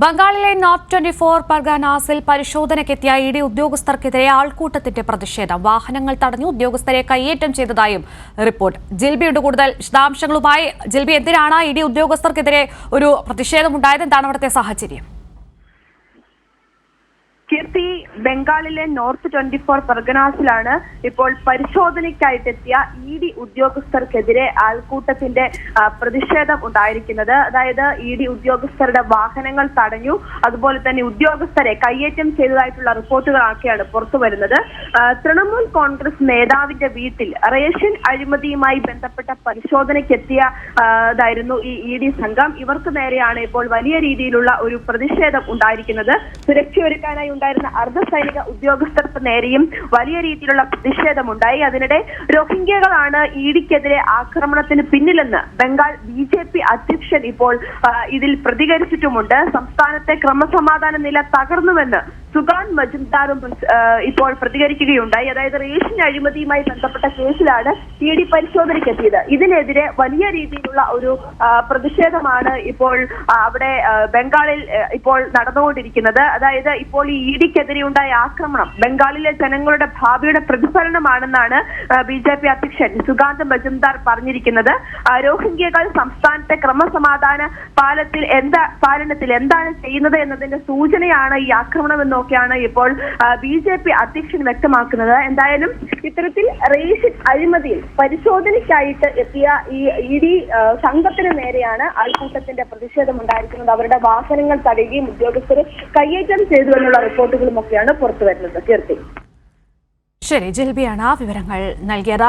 ബംഗാളിലെ north 24 പർഗാനാസിൽ പരിശോധനയ്ക്കെത്തിയ ED ഉദ്യോഗസ്ഥർക്കെതിരെ ആൾക്കൂട്ടത്തിന്റെ പ്രതിഷേധം. വാഹനങ്ങൾ തടഞ്ഞു ഉദ്യോഗസ്ഥരെ കയ്യേറ്റം ചെയ്തതായും റിപ്പോർട്ട്. ജിൽബിയുടെ കൂടുതൽ വിശദാംശങ്ങളുമായി. ജിൽബി, എന്തിനാണ് ഇഡി ഉദ്യോഗസ്ഥർക്കെതിരെ ഒരു പ്രതിഷേധമുണ്ടായത്? എന്താണ് അവിടുത്തെ സാഹചര്യം? കീർത്തി, ബംഗാളിലെ നോർത്ത് 24 പർഗനാസിലാണ് ഇപ്പോൾ പരിശോധനയ്ക്കായിട്ടെത്തിയ ഇഡി ഉദ്യോഗസ്ഥർക്കെതിരെ ആൾക്കൂട്ടത്തിന്റെ പ്രതിഷേധം ഉണ്ടായിരിക്കുന്നത്. അതായത് ഇഡി ഉദ്യോഗസ്ഥരുടെ വാഹനങ്ങൾ തടഞ്ഞു, അതുപോലെ തന്നെ ഉദ്യോഗസ്ഥരെ കയ്യേറ്റം ചെയ്തതായിട്ടുള്ള റിപ്പോർട്ടുകളൊക്കെയാണ് പുറത്തു വരുന്നത്. തൃണമൂൽ കോൺഗ്രസ് നേതാവിന്റെ വീട്ടിൽ റേഷൻ അഴിമതിയുമായി ബന്ധപ്പെട്ട പരിശോധനയ്ക്കെത്തിയതായിരുന്നു ഈ ഇഡി സംഘം. ഇവർക്ക് നേരെയാണ് ഇപ്പോൾ വലിയ രീതിയിലുള്ള ഒരു പ്രതിഷേധം ഉണ്ടായിരിക്കുന്നത്. സുരക്ഷയൊരുക്കാനായി ഉണ്ടായിരുന്ന അർദ്ധസൈനിക ഉദ്യോഗസ്ഥർക്ക് നേരെയും വലിയ രീതിയിലുള്ള പ്രതിഷേധമുണ്ടായി. അതിനിടെ റോഹിംഗ്യകളാണ് ഇഡിക്കെതിരെ ആക്രമണത്തിന് പിന്നിലെന്ന് ബംഗാൾ BJP അധ്യക്ഷൻ ഇപ്പോൾ ഇതിൽ പ്രതികരിച്ചിട്ടുമുണ്ട്. സംസ്ഥാനത്തെ ക്രമസമാധാന നില തകർന്നുവെന്ന് സുഗാൻ മജുംദാറും ഇപ്പോൾ പ്രതികരിക്കുകയുണ്ടായി. അതായത് റേഷൻ അഴിമതിയുമായി ബന്ധപ്പെട്ട കേസിലാണ് ഇഡി പരിശോധനയ്ക്കെത്തിയത്. ഇതിനെതിരെ വലിയ രീതിയിലുള്ള ഒരു പ്രതിഷേധമാണ് ഇപ്പോൾ അവിടെ ബംഗാളിൽ ഇപ്പോൾ നടന്നുകൊണ്ടിരിക്കുന്നത്. അതായത് ഇപ്പോൾ ഈ ഇഡിക്കെതിരെയുണ്ടായ ആക്രമണം ബംഗാളിലെ ജനങ്ങളുടെ ഭാവിയുടെ പ്രതിഫലനമാണെന്നാണ് BJP അധ്യക്ഷൻ സുഗാന്ത് മജുംദാർ പറഞ്ഞിരിക്കുന്നത്. റോഹിംഗ്യകൾ സംസ്ഥാനത്തെ ക്രമസമാധാന പാലനത്തിൽ എന്താണ് ചെയ്യുന്നത് എന്നതിന്റെ സൂചനയാണ് ഈ ആക്രമണമെന്നൊക്കെയാണ് ഇപ്പോൾ BJP അധ്യക്ഷൻ വ്യക്തമാക്കുന്നത്. എന്തായാലും ഇത്തരത്തിൽ റേഷൻ അഴിമതിയിൽ പരിശോധനയ്ക്കായിട്ട് എത്തിയ ഈ ഇഡി സംഘത്തിന് നേരെയാണ് ആൾക്കൂട്ടത്തിന്റെ പ്രതിഷേധം ഉണ്ടായിരിക്കുന്നത്. അവരുടെ വാഹനങ്ങൾ തടയുകയും ഉദ്യോഗസ്ഥരെ കയ്യേറ്റം ചെയ്തു എന്നുള്ള റിപ്പോർട്ടുകളും ഒക്കെയാണ് പുറത്തു വരുന്നത്. കീർത്തി, ശരി, ജിൽബിയാണ് വിവരങ്ങൾ നൽകിയത്.